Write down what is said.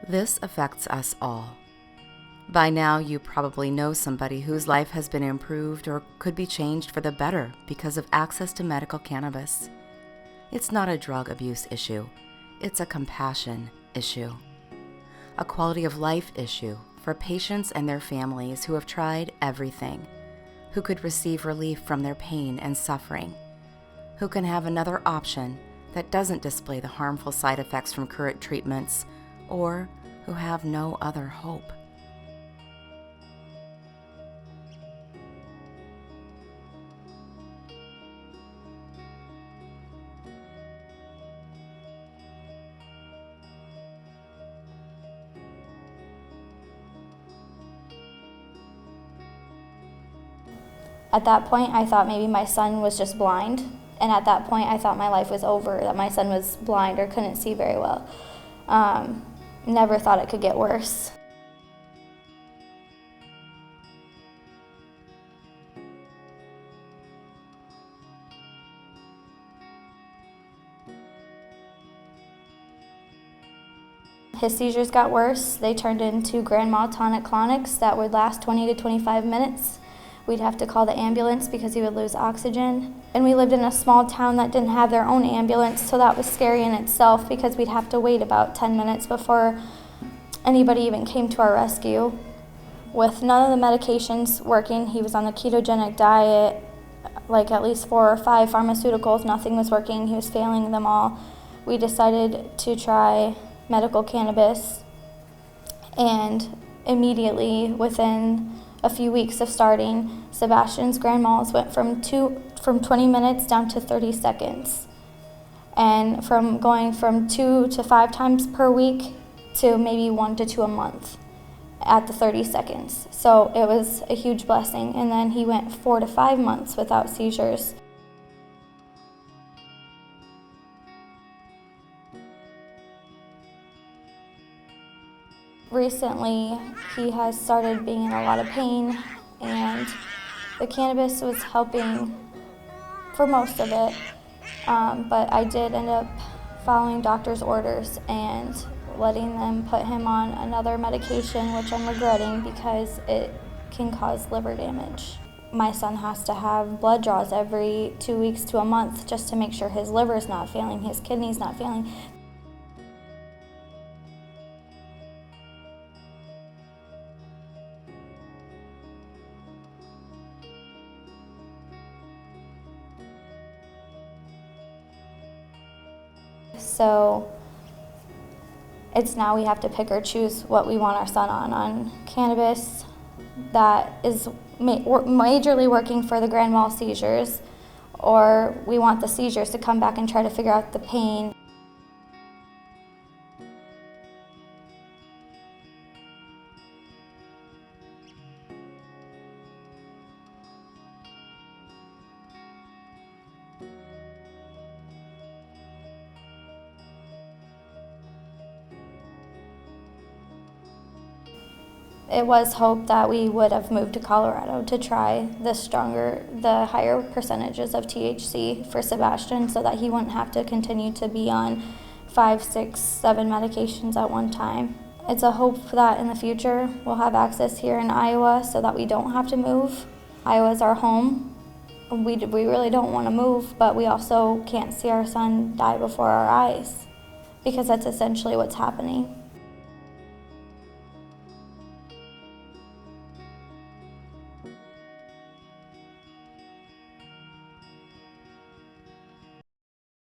This affects us all. By now, you probably know somebody whose life has been improved or could be changed for the better because of access to medical cannabis. It's not a drug abuse issue. It's a compassion issue. A quality of life issue for patients and their families who have tried everything, who could receive relief from their pain and suffering, who can have another option that doesn't display the harmful side effects from current treatments, or who have no other hope. At that point, I thought maybe my son was just blind. And at that point, I thought my life was over, that my son was blind or couldn't see very well. Never thought it could get worse. His seizures got worse. They turned into grand mal tonic clonics that would last 20 to 25 minutes. We'd have to call the ambulance because he would lose oxygen. And we lived in a small town that didn't have their own ambulance, so that was scary in itself because we'd have to wait about 10 minutes before anybody even came to our rescue. With none of the medications working, he was on a ketogenic diet, like at least 4 or 5 pharmaceuticals, nothing was working, he was failing them all. We decided to try medical cannabis, and immediately within a few weeks of starting, Sebastian's grand mals went from 20 minutes down to 30 seconds. And from going from 2 to 5 times per week to maybe 1 to 2 a month at the 30 seconds. So it was a huge blessing. And then he went 4 to 5 months without seizures. Recently, he has started being in a lot of pain, and the cannabis was helping for most of it, but I did end up following doctor's orders and letting them put him on another medication, which I'm regretting because it can cause liver damage. My son has to have blood draws every 2 weeks to a month just to make sure his liver's not failing, his kidney's not failing. So it's now we have to pick or choose what we want our son on cannabis that is majorly working for the grand mal seizures, or we want the seizures to come back and try to figure out the pain. It was hoped that we would have moved to Colorado to try the higher percentages of THC for Sebastian so that he wouldn't have to continue to be on 5, 6, 7 medications at one time. It's a hope that in the future we'll have access here in Iowa so that we don't have to move. Iowa's our home. We really don't want to move, but we also can't see our son die before our eyes because that's essentially what's happening.